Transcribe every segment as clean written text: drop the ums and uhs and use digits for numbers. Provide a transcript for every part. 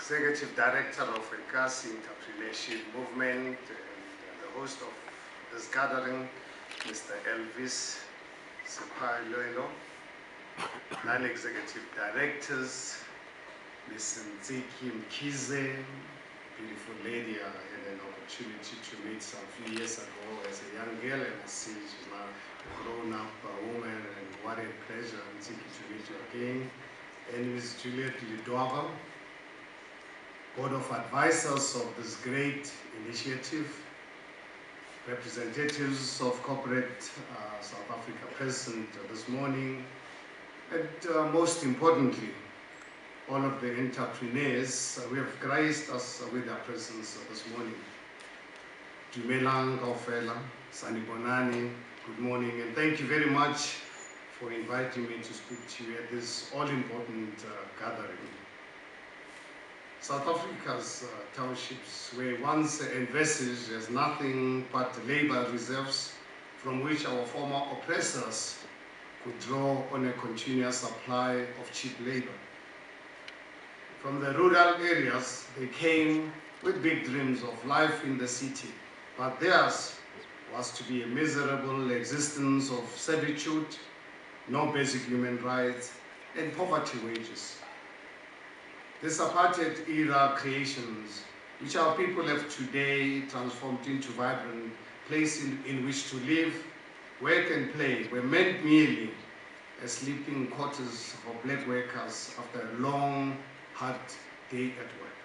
Executive Director of Ekasi Entrepreneurship Movement and the host of this gathering, Mr. Elvis Sipailolo, Non-Executive Directors, Ms. Nziki Mkize, beautiful lady I had an opportunity to meet some few years ago as a young girl, and I see she's now a grown-up woman, and what a pleasure, Nziki, to meet you again. And Ms. Juliet Lidwaba, Board of Advisors of this great initiative, representatives of corporate South Africa present this morning, and most importantly, all of the entrepreneurs who have graced us with their presence this morning. Dumelang Kaofela, Sanibonani, good morning, and thank you very much for inviting me to speak to you at this all-important gathering. South Africa's townships were once envisaged as nothing but labor reserves from which our former oppressors could draw on a continuous supply of cheap labor. From the rural areas, they came with big dreams of life in the city, but theirs was to be a miserable existence of servitude, no basic human rights, and poverty wages. These apartheid era creations, which our people have today transformed into vibrant places in which to live, work and play, were meant merely as sleeping quarters for black workers after a long, hard day at work.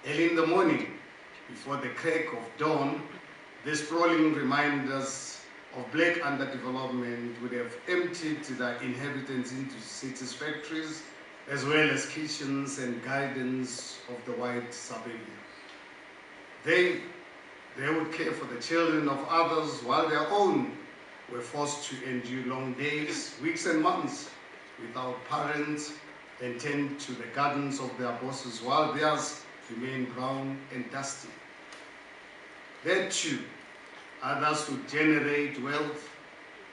Early in the morning, before the crack of dawn, these sprawling reminders of black underdevelopment would have emptied their inhabitants into cities' factories, as well as kitchens and gardens of the white suburbia. They would care for the children of others while their own were forced to endure long days, weeks and months without parents, and tend to the gardens of their bosses while theirs remained brown and dusty. Then too, others would generate wealth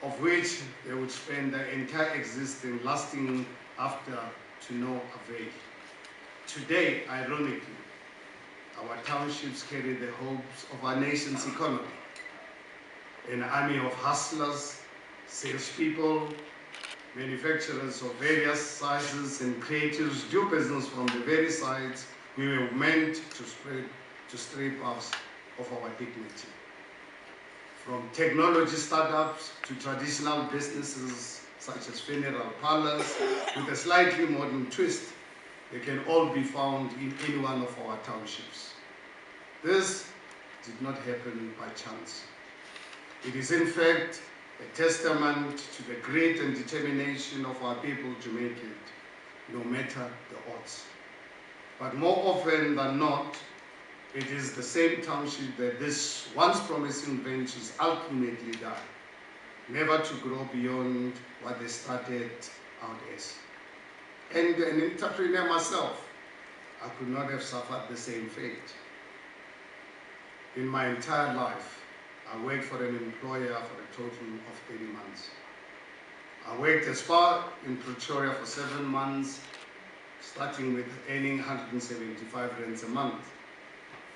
of which they would spend their entire existence lasting after to no avail. Today, ironically, our townships carry the hopes of our nation's economy. An army of hustlers, salespeople, manufacturers of various sizes and creatives do business from the very sides we were meant to strip us of our dignity. From technology startups to traditional businesses such as funeral parlors, with a slightly modern twist, they can all be found in any one of our townships. This did not happen by chance. It is in fact a testament to the grit and determination of our people to make it, no matter the odds. But more often than not, it is the same township that this once promising ventures ultimately die, never to grow beyond what they started out as. And an entrepreneur myself, I could not have suffered the same fate. In my entire life, I worked for an employer for a total of 30 months. I worked as far in Pretoria for 7 months, starting with earning 175 rands a month.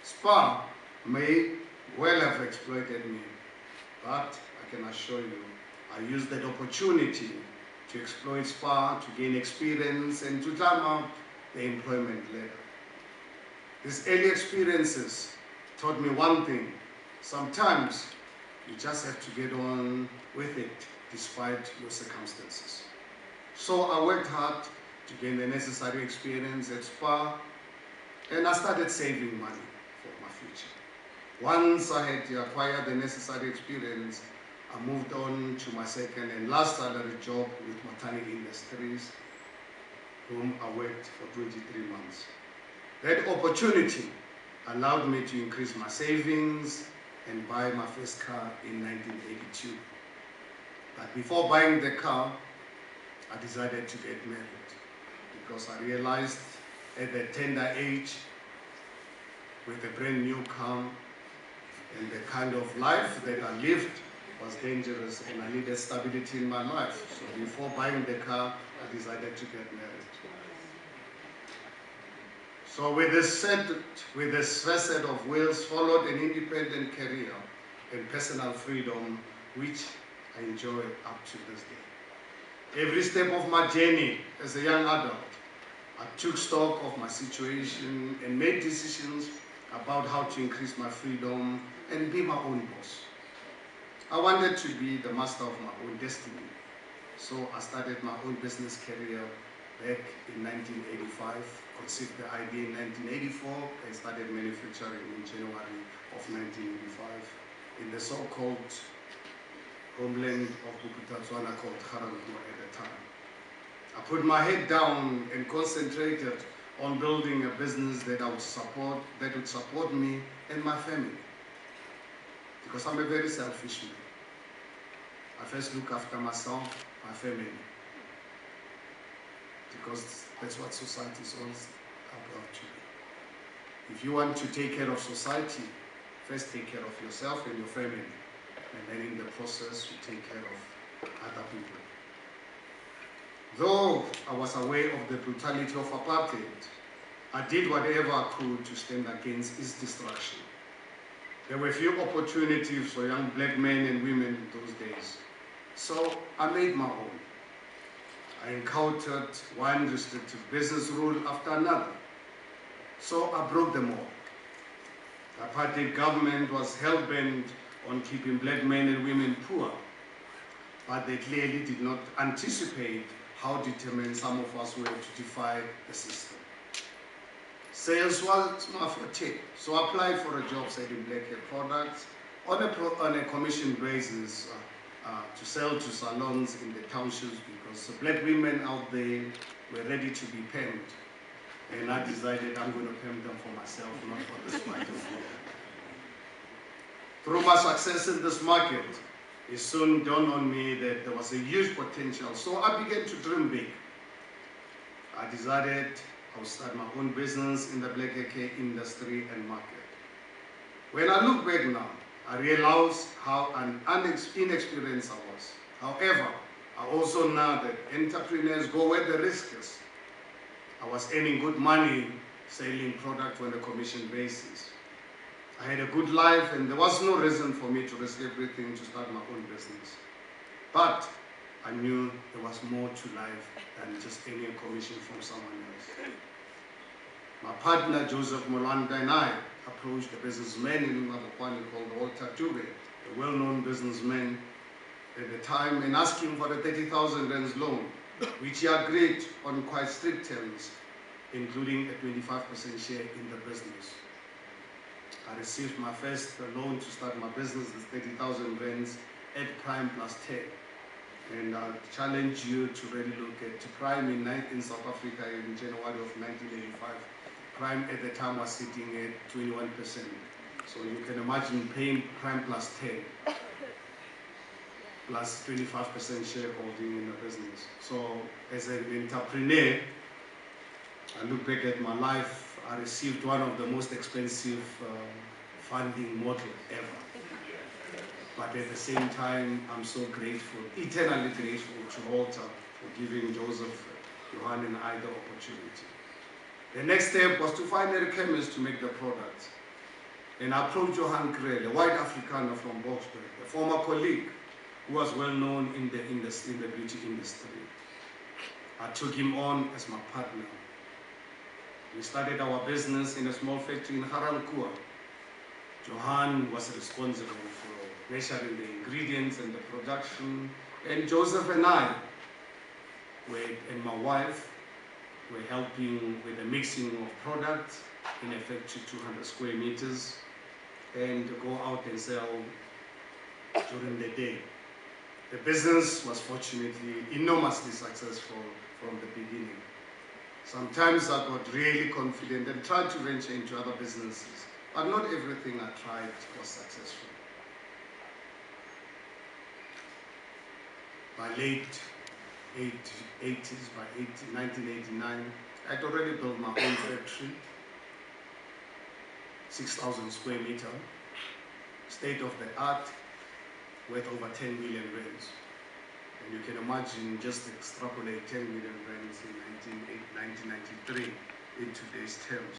SPAR may well have exploited me, but I can assure you, I used that opportunity to exploit SPAR, to gain experience, and to climb up the employment ladder. These early experiences taught me one thing: sometimes you just have to get on with it despite your circumstances. So I worked hard to gain the necessary experience at SPAR, and I started saving money for my future. Once I had acquired the necessary experience, I moved on to my second and last salary job with Matani Industries, whom I worked for 23 months. That opportunity allowed me to increase my savings and buy my first car in 1982. But before buying the car, I decided to get married because I realized at that tender age, with a brand new car and the kind of life that I lived was dangerous, and I needed stability in my life. So before buying the car, I decided to get married. So with this first set of wheels followed an independent career and personal freedom, which I enjoy up to this day. Every step of my journey as a young adult, I took stock of my situation and made decisions about how to increase my freedom and be my own boss. I wanted to be the master of my own destiny, so I started my own business career back in 1985, conceived the idea in 1984, and started manufacturing in January of 1985 in the so-called homeland of Bukutatswana called Harangu at the time. I put my head down and concentrated on building a business that would support me and my family. Because I'm a very selfish man. I first look after myself, my family. Because that's what society is all about to be. If you want to take care of society, first take care of yourself and your family. And then in the process, you take care of other people. Though I was aware of the brutality of apartheid, I did whatever I could to stand against its destruction. There were few opportunities for young black men and women in those days. So I made my own. I encountered one restrictive business rule after another. So I broke them all. The apartheid government was hell-bent on keeping black men and women poor, but they clearly did not anticipate how determined some of us were to defy the system. Sales was my forte, so I applied for a job selling black hair products on a commission basis to sell to salons in the townships, because the black women out there were ready to be pimped. And I decided I'm going to pimp them for myself, not for this market. Through my success in this market, it soon dawned on me that there was a huge potential, so I began to dream big. I decided I would start my own business in the black hair industry and market. When I look back now, I realize how inexperienced I was. However, I also know that entrepreneurs go where the risk is. I was earning good money selling product on a commission basis. I had a good life and there was no reason for me to risk everything to start my own business. But I knew there was more to life than just earning a commission from someone else. My partner Joseph Molanda and I approached a businessman in Mabopane called Walter Dube, a well-known businessman at the time, and asked him for a 30,000 rands loan, which he agreed on quite strict terms, including a 25% share in the business. I received my first loan to start my business, with 30,000 rands at prime plus 10. And I challenge you to really look at prime in South Africa in January of 1985. Prime at the time was sitting at 21%. So you can imagine paying prime plus 10, plus 25% shareholding in the business. So as an entrepreneur, I look back at my life, I received one of the most expensive funding model ever. But at the same time, I'm so grateful, eternally grateful to Walter for giving Joseph, Johan and I the opportunity. The next step was to find a chemist to make the product. And I approached Johan Krell, a white Afrikaner from Boksburg, a former colleague who was well known in the beauty industry. I took him on as my partner. We started our business in a small factory in Harangu. Johan was responsible for measuring the ingredients and the production, and Joseph and I, and my wife, were helping with the mixing of products in a factory 200 square meters, and go out and sell during the day. The business was fortunately enormously successful from the beginning. Sometimes I got really confident and tried to venture into other businesses, but not everything I tried was successful. By late 80s, by 1989, I'd already built my own factory, 6,000 square meter, state of the art, worth over 10 million rands. And you can imagine, just extrapolate 10 million rands in 1993 in today's terms.